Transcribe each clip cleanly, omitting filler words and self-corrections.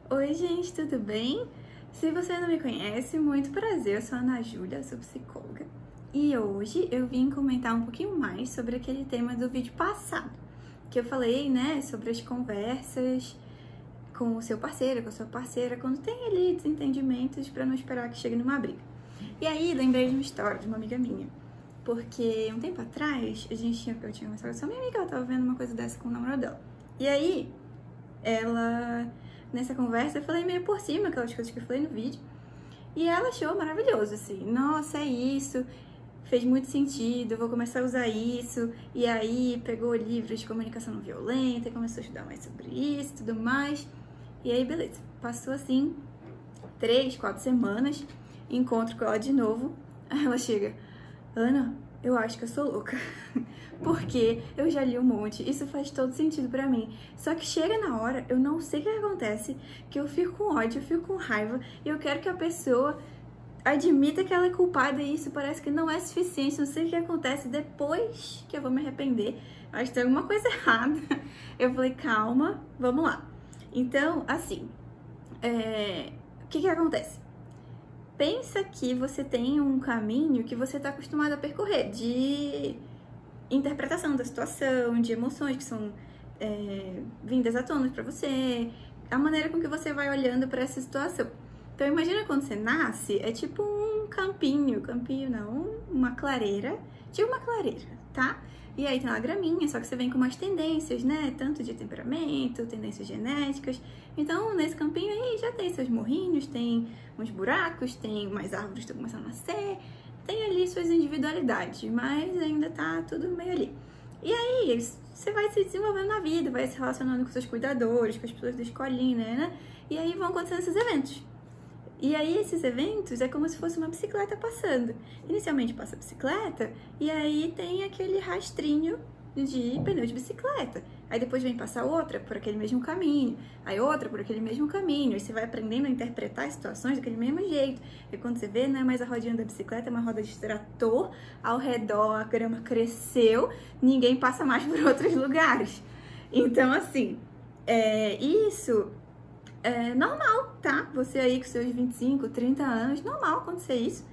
Oi, gente, tudo bem? Se você não me conhece, muito prazer, eu sou a Ana Júlia, sou psicóloga. E hoje eu vim comentar um pouquinho mais sobre aquele tema do vídeo passado, que eu falei, né, sobre as conversas com o seu parceiro, com a sua parceira, quando tem ali desentendimentos para não esperar que chegue numa briga. E aí, lembrei de uma história de uma amiga minha, porque um tempo atrás, eu tinha conversado com a minha amiga, ela tava vendo uma coisa dessa com o namorado dela. E aí, nessa conversa, eu falei meio por cima, aquelas coisas que eu falei no vídeo, e ela achou maravilhoso, assim, nossa, é isso, fez muito sentido, eu vou começar a usar isso, e aí pegou livros de comunicação não violenta, e começou a estudar mais sobre isso e tudo mais, e aí beleza, passou assim 3, 4 semanas, encontro com ela de novo, aí ela chega, Ana, eu acho que eu sou louca, porque eu já li um monte, isso faz todo sentido pra mim, só que chega na hora, eu não sei o que acontece, que eu fico com ódio, eu fico com raiva, e eu quero que a pessoa admita que ela é culpada e isso parece que não é suficiente, não sei o que acontece depois que eu vou me arrepender, acho que tem alguma coisa errada. Eu falei, calma, vamos lá. Então, assim, o que acontece? Pensa que você tem um caminho que você está acostumado a percorrer, de interpretação da situação, de emoções que são vindas à tona para você, a maneira com que você vai olhando para essa situação. Então imagina quando você nasce, é tipo um campinho não, uma clareira, tipo uma clareira, tá? E aí tem uma graminha, só que você vem com umas tendências, né? Tanto de temperamento, tendências genéticas. Então, nesse campinho aí já tem seus morrinhos, tem uns buracos, tem umas árvores que estão começando a nascer, tem ali suas individualidades, mas ainda tá tudo meio ali. E aí, você vai se desenvolvendo na vida, vai se relacionando com seus cuidadores, com as pessoas da escolinha, né? E aí vão acontecendo esses eventos. E aí esses eventos é como se fosse uma bicicleta passando. Inicialmente passa a bicicleta e aí tem aquele rastrinho de pneu de bicicleta. Aí depois vem passar outra por aquele mesmo caminho, aí outra por aquele mesmo caminho. Aí você vai aprendendo a interpretar as situações daquele mesmo jeito. E quando você vê, não é mais a rodinha da bicicleta, é uma roda de trator. Ao redor a grama cresceu, ninguém passa mais por outros lugares. Então assim, isso é normal, tá? Você aí com seus 25, 30 anos, normal acontecer isso.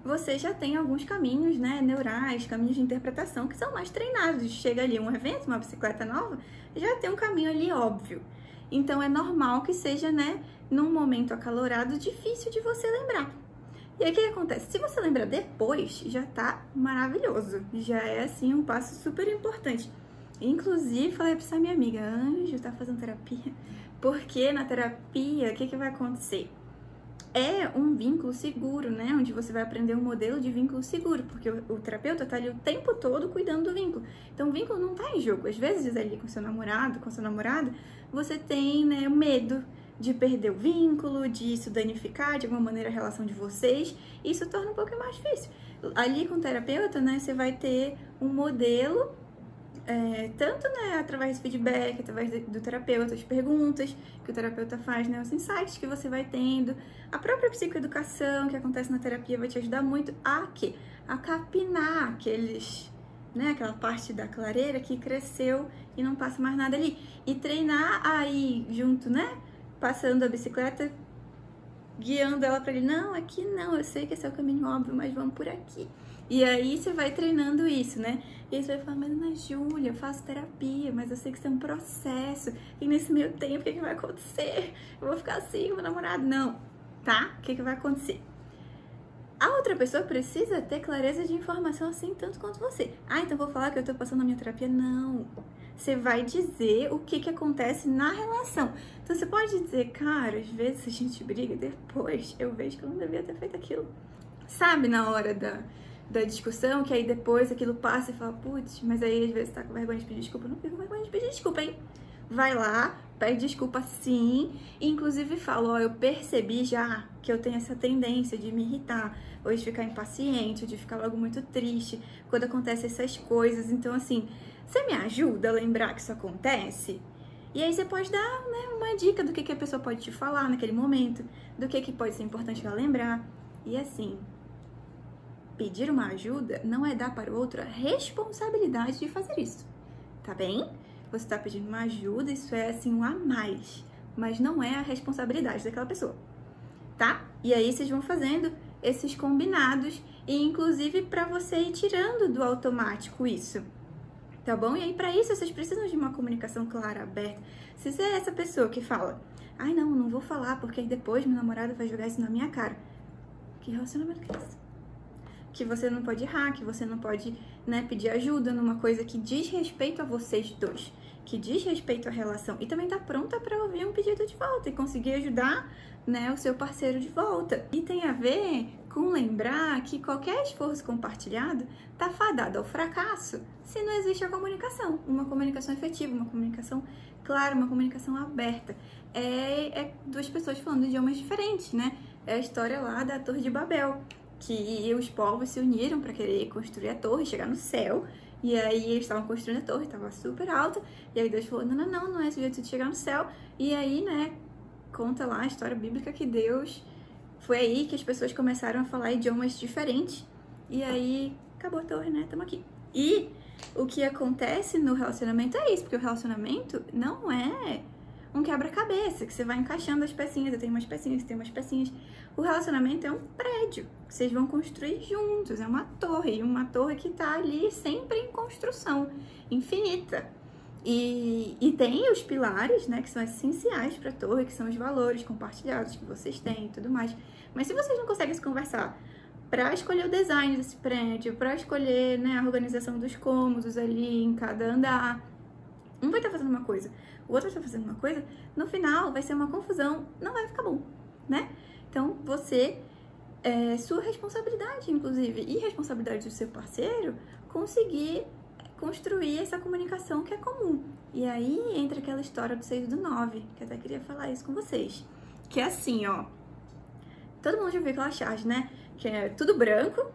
Você já tem alguns caminhos, né, neurais, caminhos de interpretação que são mais treinados. Chega ali um evento, uma bicicleta nova, já tem um caminho ali óbvio. Então é normal que seja, né, num momento acalorado, difícil de você lembrar. E aí o que acontece? Se você lembra depois, já tá maravilhoso. Já é, assim, um passo super importante. Inclusive, falei pra essa minha amiga, Anjo, tá fazendo terapia? Porque na terapia, o que vai acontecer? É um vínculo seguro, né? Onde você vai aprender um modelo de vínculo seguro, porque o terapeuta tá ali o tempo todo cuidando do vínculo. Então, o vínculo não tá em jogo. Às vezes, ali com seu namorado, com sua namorada, você tem, né, medo de perder o vínculo, de isso danificar de alguma maneira a relação de vocês. Isso torna um pouco mais difícil. Ali com o terapeuta, né, você vai ter um modelo tanto, né, através do feedback, através do terapeuta, as perguntas que o terapeuta faz, né, os insights que você vai tendo, a própria psicoeducação que acontece na terapia vai te ajudar muito a capinar aquela parte da clareira que cresceu e não passa mais nada ali, e treinar aí junto, né, passando a bicicleta, guiando ela para ele, não, aqui não, eu sei que esse é o caminho óbvio, mas vamos por aqui. E aí você vai treinando isso, né? E aí você vai falar, mas Ana Júlia, eu faço terapia, mas eu sei que isso é um processo. E nesse meio tempo, o que vai acontecer? Eu vou ficar assim com meu namorado? Não, tá? O que vai acontecer? A outra pessoa precisa ter clareza de informação assim, tanto quanto você. Ah, então vou falar que eu tô passando na minha terapia? Não. Você vai dizer o que acontece na relação. Então você pode dizer, cara, às vezes a gente briga, depois eu vejo que eu não devia ter feito aquilo. Sabe, na hora da discussão, que aí depois aquilo passa e fala, putz, mas aí às vezes tá com vergonha de pedir desculpa. Não fica com vergonha de pedir desculpa, hein? Vai lá, pede desculpa sim, e inclusive fala, ó, eu percebi já que eu tenho essa tendência de me irritar, ou de ficar impaciente, ou de ficar logo muito triste quando acontecem essas coisas. Então, assim, você me ajuda a lembrar que isso acontece? E aí você pode dar, né, uma dica do que a pessoa pode te falar naquele momento, do que pode ser importante ela lembrar. E assim, pedir uma ajuda não é dar para o outro a responsabilidade de fazer isso, tá bem? Você tá pedindo uma ajuda, isso é assim um a mais. mas não é a responsabilidade daquela pessoa, tá? E aí vocês vão fazendo esses combinados e inclusive para você ir tirando do automático isso, tá bom? E aí para isso vocês precisam de uma comunicação clara, aberta. Se você é essa pessoa que fala, ai não vou falar porque aí depois meu namorado vai jogar isso na minha cara. Que relacionamento que é esse? Que você não pode errar, que você não pode, né, pedir ajuda numa coisa que diz respeito a vocês dois, que diz respeito à relação e também tá pronta para ouvir um pedido de volta e conseguir ajudar, né, o seu parceiro de volta. E tem a ver com lembrar que qualquer esforço compartilhado tá fadado ao fracasso se não existe a comunicação, uma comunicação efetiva, uma comunicação clara, uma comunicação aberta. É duas pessoas falando idiomas diferentes, né? É a história lá da Torre de Babel, que os povos se uniram para querer construir a torre, chegar no céu, e aí eles estavam construindo a torre, estava super alta, e aí Deus falou, não é esse jeito de chegar no céu, e aí, né, conta lá a história bíblica que Deus, foi aí que as pessoas começaram a falar idiomas diferentes, e aí acabou a torre, né, estamos aqui. E o que acontece no relacionamento é isso, porque o relacionamento não é um quebra-cabeça, que você vai encaixando as pecinhas, eu tenho umas pecinhas, tem umas pecinhas. O relacionamento é um prédio, que vocês vão construir juntos, é uma torre que tá ali sempre em construção, infinita. E tem os pilares, né, que são essenciais para a torre, que são os valores compartilhados que vocês têm e tudo mais. Mas se vocês não conseguem se conversar para escolher o design desse prédio, para escolher, né, a organização dos cômodos ali em cada andar, um vai estar fazendo uma coisa, o outro vai estar fazendo uma coisa, no final vai ser uma confusão, não vai ficar bom, né? Então, sua responsabilidade, inclusive, e responsabilidade do seu parceiro, conseguir construir essa comunicação que é comum. E aí entra aquela história do 6 e do 9, que eu até queria falar isso com vocês. Que é assim, ó, todo mundo já viu aquela charge, né? Que é tudo branco,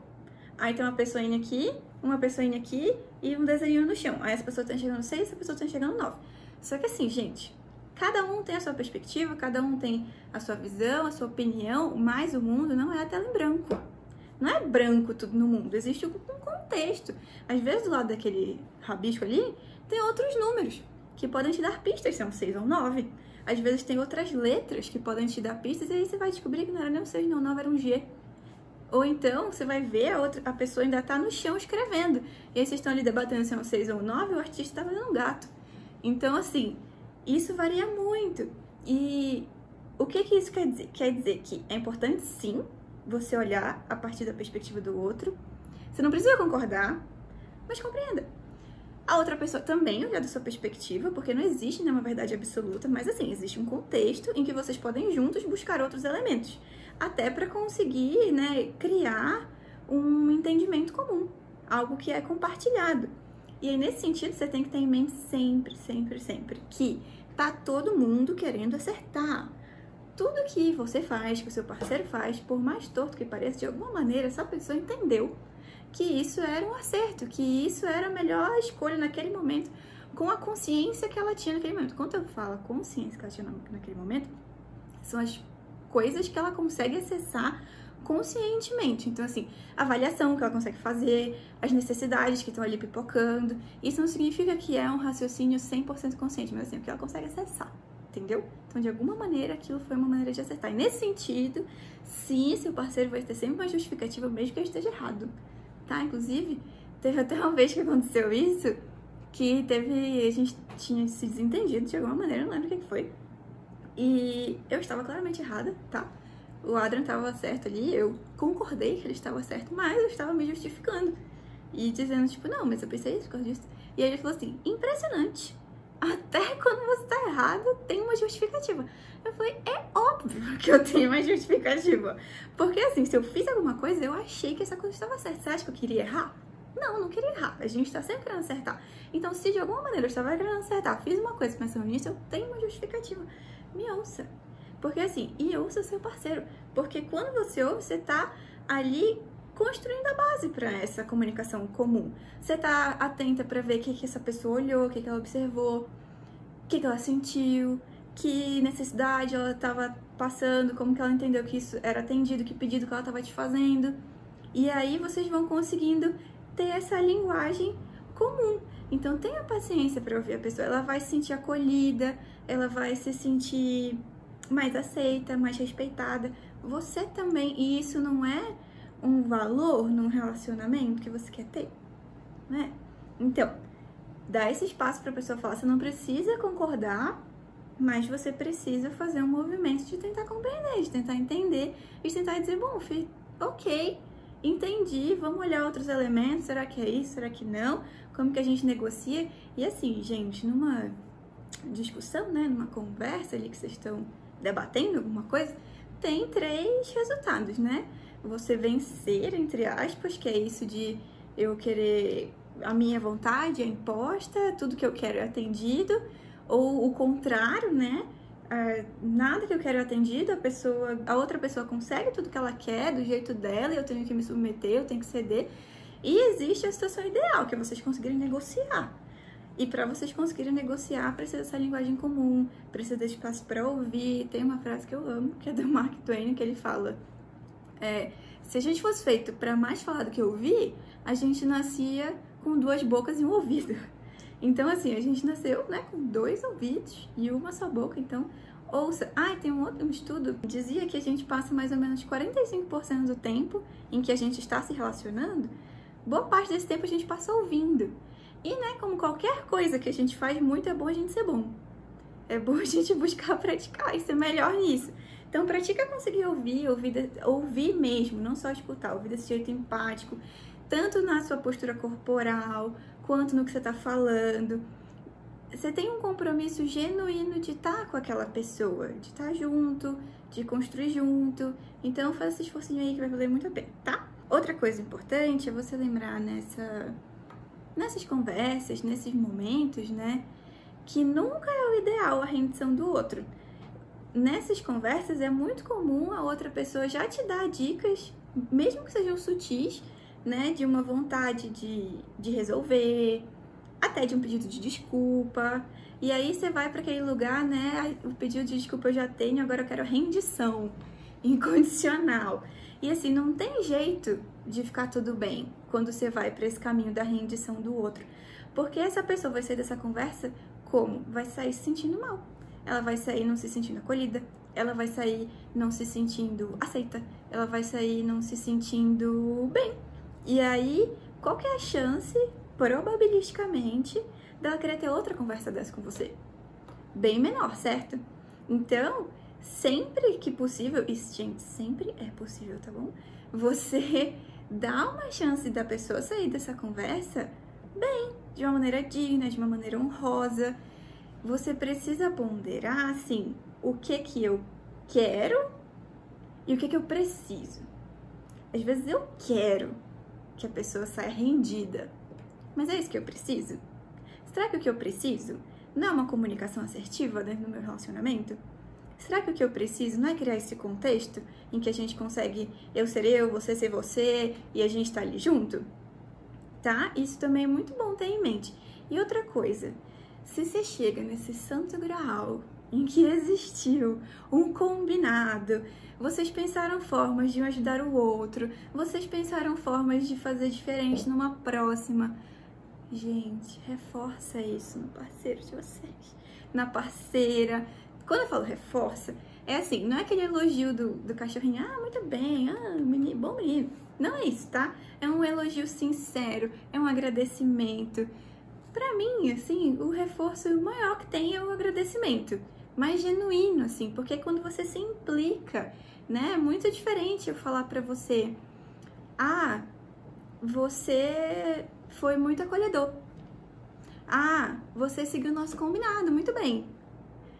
aí tem uma pessoinha aqui e um desenho no chão. Aí essa pessoa tá enxergando 6, essa pessoa tá enxergando 9. Só que assim, gente, cada um tem a sua perspectiva, cada um tem a sua visão, a sua opinião, mas o mundo não é a tela em branco. Não é branco tudo no mundo, existe um contexto. Às vezes, do lado daquele rabisco ali, tem outros números que podem te dar pistas se é um 6 ou 9. Às vezes tem outras letras que podem te dar pistas e aí você vai descobrir que não era nem um 6 nem um 9, era um G. Ou então, você vai ver a pessoa ainda tá no chão escrevendo. E aí vocês estão ali debatendo se é um 6 ou um 9 e o artista tá fazendo um gato. Então, assim, isso varia muito. E o que isso quer dizer? Quer dizer que é importante, sim, você olhar a partir da perspectiva do outro. Você não precisa concordar, mas compreenda. A outra pessoa também olhar da sua perspectiva, porque não existe nenhuma verdade absoluta, mas assim, existe um contexto em que vocês podem juntos buscar outros elementos, até para conseguir, né, criar um entendimento comum, algo que é compartilhado. E aí, nesse sentido, você tem que ter em mente sempre, sempre, sempre, que tá todo mundo querendo acertar. Tudo que você faz, que o seu parceiro faz, por mais torto que pareça, de alguma maneira, essa pessoa entendeu que isso era um acerto, que isso era a melhor escolha naquele momento, com a consciência que ela tinha naquele momento. Quando eu falo a consciência que ela tinha naquele momento, são as coisas que ela consegue acessar conscientemente. Então, assim, a avaliação que ela consegue fazer, as necessidades que estão ali pipocando. Isso não significa que é um raciocínio 100% consciente, mas assim, o que ela consegue acessar, entendeu? Então, de alguma maneira, aquilo foi uma maneira de acertar. E nesse sentido, sim, seu parceiro vai ter sempre uma justificativa, mesmo que ele esteja errado, tá? Inclusive, teve até uma vez que aconteceu isso, que a gente tinha se desentendido de alguma maneira, não lembro o que foi. E eu estava claramente errada, tá? O Adrian estava certo ali, eu concordei que ele estava certo, mas eu estava me justificando. E dizendo, tipo, não, mas eu pensei isso por causa disso. E aí ele falou assim, impressionante. Até quando você tá errado, tem uma justificativa. Eu falei, é óbvio que eu tenho uma justificativa. Porque assim, se eu fiz alguma coisa, eu achei que essa coisa estava certa. Você acha que eu queria errar? Não, não queria errar. A gente tá sempre querendo acertar. Então, se de alguma maneira eu estava querendo acertar, fiz uma coisa pensando nisso, eu tenho uma justificativa. Me ouça. Porque assim, e ouça seu parceiro. Porque quando você ouve, você tá ali construindo a base para essa comunicação comum. Você tá atenta para ver o que essa pessoa olhou, o que ela observou, o que ela sentiu, que necessidade ela estava passando, como que ela entendeu que isso era atendido, que pedido que ela estava te fazendo. E aí vocês vão conseguindo ter essa linguagem comum. Então tenha paciência para ouvir a pessoa, ela vai se sentir acolhida, ela vai se sentir mais aceita, mais respeitada. Você também, e isso não é um valor num relacionamento que você quer ter, né? Então, dá esse espaço para a pessoa falar, você não precisa concordar, mas você precisa fazer um movimento de tentar compreender, de tentar entender, e de tentar dizer, bom, filho, ok, entendi, vamos olhar outros elementos, será que é isso, será que não? Como que a gente negocia? E assim, gente, numa discussão, né, numa conversa ali que vocês estão debatendo alguma coisa, tem 3 resultados, né? Você vencer, entre aspas, que é isso de eu querer, a minha vontade é imposta, tudo que eu quero é atendido, ou o contrário, né? Nada que eu quero é atendido, a outra pessoa consegue tudo que ela quer, do jeito dela, e eu tenho que me submeter, eu tenho que ceder. E existe a situação ideal, que é vocês conseguirem negociar. E para vocês conseguirem negociar, precisa dessa linguagem comum, precisa de espaço para ouvir. Tem uma frase que eu amo, que é do Mark Twain, que ele fala: se a gente fosse feito para mais falar do que ouvir, a gente nascia com 2 bocas e um ouvido. Então, assim, a gente nasceu, né, com 2 ouvidos e uma só boca, então ouça. Tem um estudo que dizia que a gente passa mais ou menos 45% do tempo em que a gente está se relacionando, boa parte desse tempo a gente passa ouvindo. E, né, como qualquer coisa que a gente faz muito, é bom a gente ser bom. É bom a gente buscar praticar e ser melhor nisso. Então, pratica conseguir ouvir mesmo, não só escutar, ouvir desse jeito empático, tanto na sua postura corporal, quanto no que você está falando. Você tem um compromisso genuíno de estar com aquela pessoa, de estar junto, de construir junto. Então, faz esse esforcinho aí que vai valer muito a pena, tá? Outra coisa importante é você lembrar nessas conversas, nesses momentos, né, que nunca é o ideal a rendição do outro. Nessas conversas é muito comum a outra pessoa já te dar dicas, mesmo que sejam sutis, né, de uma vontade de resolver, até de um pedido de desculpa. E aí você vai para aquele lugar, né, o pedido de desculpa eu já tenho, agora eu quero rendição incondicional. E assim, não tem jeito de ficar tudo bem quando você vai para esse caminho da rendição do outro. Porque essa pessoa vai sair dessa conversa como? Vai sair se sentindo mal. Ela vai sair não se sentindo acolhida. Ela vai sair não se sentindo aceita. Ela vai sair não se sentindo bem. E aí, qual que é a chance, probabilisticamente, dela querer ter outra conversa dessa com você? Bem menor, certo? Então, sempre que possível, isso, gente, sempre é possível, tá bom? Você dá uma chance da pessoa sair dessa conversa bem, de uma maneira digna, de uma maneira honrosa. Você precisa ponderar, assim, o que eu quero e o que eu preciso. Às vezes eu quero que a pessoa saia rendida, mas é isso que eu preciso? Será que o que eu preciso não é uma comunicação assertiva dentro do meu relacionamento? Será que o que eu preciso não é criar esse contexto em que a gente consegue eu ser eu, você ser você e a gente tá ali junto? Tá? Isso também é muito bom ter em mente. E outra coisa, se você chega nesse santo graal em que existiu um combinado, vocês pensaram formas de um ajudar o outro, vocês pensaram formas de fazer diferente numa próxima. Gente, reforça isso no parceiro de vocês, na parceira. Quando eu falo reforça, é assim, não é aquele elogio do cachorrinho, muito bem, menino, bom menino. Não é isso, tá? É um elogio sincero, é um agradecimento. Pra mim, assim, o reforço maior que tem é o agradecimento, mais genuíno, assim, porque quando você se implica, né, é muito diferente eu falar pra você, você foi muito acolhedor. Você seguiu o nosso combinado, muito bem.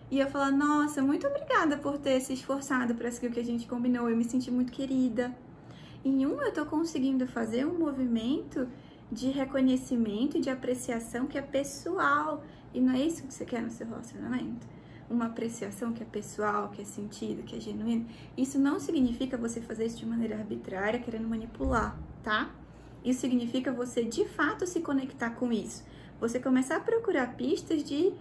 E eu falar, nossa, muito obrigada por ter se esforçado para seguir o que a gente combinou, eu me senti muito querida. Em eu tô conseguindo fazer um movimento de reconhecimento e de apreciação que é pessoal. E não é isso que você quer no seu relacionamento? Uma apreciação que é pessoal, que é sentido, que é genuíno. Isso não significa você fazer isso de maneira arbitrária, querendo manipular, tá? Isso significa você, de fato, se conectar com isso. Você começar a procurar pistas de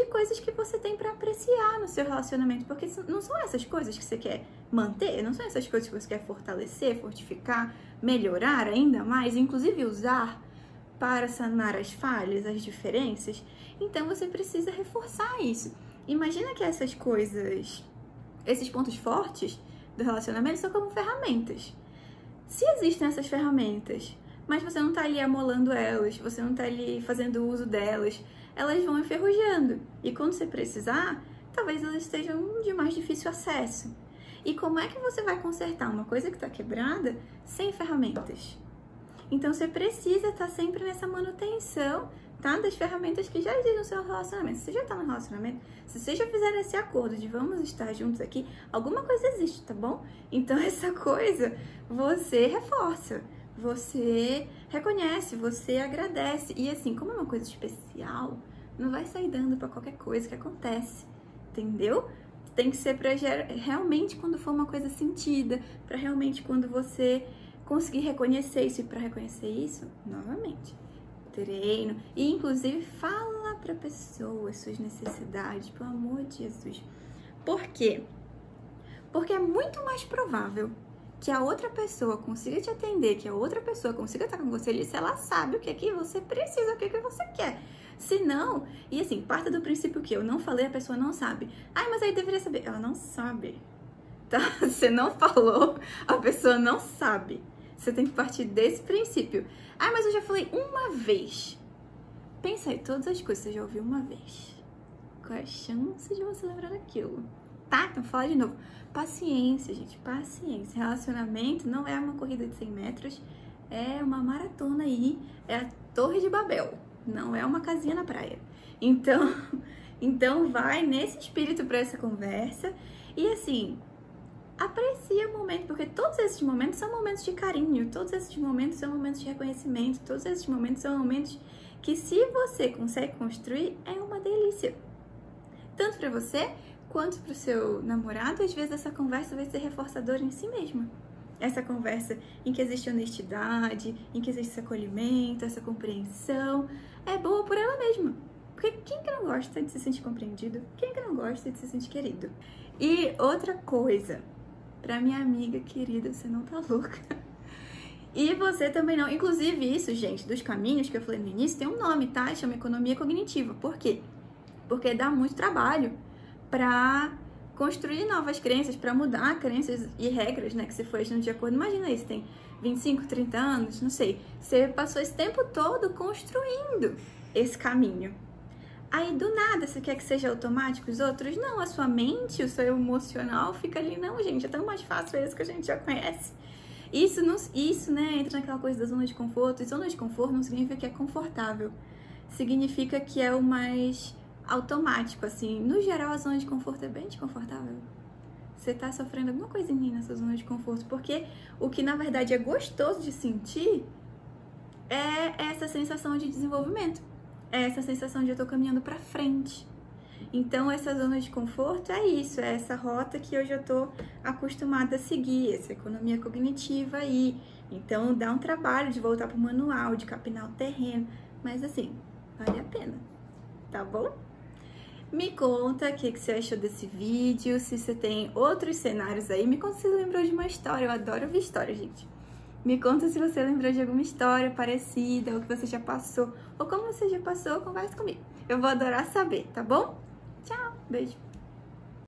coisas que você tem para apreciar no seu relacionamento, porque não são essas coisas que você quer manter, não são essas coisas que você quer fortalecer, fortificar, melhorar ainda mais, inclusive usar para sanar as falhas, as diferenças. Então você precisa reforçar isso. Imagina que essas coisas, esses pontos fortes do relacionamento são como ferramentas. Se existem essas ferramentas, mas você não tá ali amolando elas, você não tá ali fazendo uso delas, elas vão enferrujando. E quando você precisar, talvez elas estejam de mais difícil acesso. E como é que você vai consertar uma coisa que está quebrada sem ferramentas? Então você precisa estar sempre nessa manutenção, tá? Das ferramentas que já existem no seu relacionamento. Se você já está no relacionamento, se vocês já fizeram esse acordo de vamos estar juntos aqui, alguma coisa existe, tá bom? Então essa coisa você reforça, você reconhece, você agradece. E assim, como é uma coisa especial, não vai sair dando para qualquer coisa que acontece, entendeu? Tem que ser para realmente quando for uma coisa sentida, para realmente quando você conseguir reconhecer isso. E para reconhecer isso, novamente, treino. E inclusive fala para a pessoa as suas necessidades, pelo amor de Jesus. Por quê? Porque é muito mais provável que a outra pessoa consiga te atender, que a outra pessoa consiga estar com você ali, se ela sabe o que é que você precisa, o que é que você quer. Se não, e assim, parta do princípio que eu não falei, a pessoa não sabe. Ai, mas aí deveria saber. Ela não sabe, tá? Você não falou, a pessoa não sabe. Você tem que partir desse princípio. Ai, mas eu já falei uma vez. Pensa aí, todas as coisas você já ouviu uma vez. Qual é a chance de você lembrar daquilo? Tá? Então fala de novo. Paciência, gente, paciência. Relacionamento não é uma corrida de 100 metros, é uma maratona aí, é a Torre de Babel. Não é uma casinha na praia. Então vai nesse espírito para essa conversa e assim, aprecia o momento, porque todos esses momentos são momentos de carinho, todos esses momentos são momentos de reconhecimento, todos esses momentos são momentos que se você consegue construir, é uma delícia. Tanto para você quanto para o seu namorado, às vezes essa conversa vai ser reforçadora em si mesma. Essa conversa em que existe honestidade, em que existe esse acolhimento, essa compreensão, é boa por ela mesma. Porque quem que não gosta de se sentir compreendido? Quem que não gosta de se sentir querido? E outra coisa, pra minha amiga querida, você não tá louca. E você também não. Inclusive isso, gente, dos caminhos que eu falei no início, tem um nome, tá? Chama economia cognitiva. Por quê? Porque dá muito trabalho pra construir novas crenças, para mudar crenças e regras, né, que você foi agindo de acordo. Imagina isso, tem 25, 30 anos, não sei. Você passou esse tempo todo construindo esse caminho. Aí, do nada, você quer que seja automático os outros? Não, a sua mente, o seu emocional fica ali. Não, gente, é tão mais fácil esse que a gente já conhece. Isso, né, entra naquela coisa da zona de conforto. E zona de conforto não significa que é confortável. Significa que é o mais automático, assim. No geral, a zona de conforto é bem desconfortável. Você tá sofrendo alguma coisinha nessa zona de conforto, porque o que na verdade é gostoso de sentir é essa sensação de desenvolvimento, é essa sensação de eu tô caminhando pra frente. Então essa zona de conforto é isso, é essa rota que eu já tô acostumada a seguir, essa economia cognitiva aí. Então dá um trabalho de voltar pro manual, de capinar o terreno, mas assim, vale a pena, tá bom? Me conta o que você achou desse vídeo, se você tem outros cenários aí. Me conta se você lembrou de uma história, eu adoro ouvir história, gente. Me conta se você lembrou de alguma história parecida, ou que você já passou, ou como você já passou, conversa comigo. Eu vou adorar saber, tá bom? Tchau, beijo.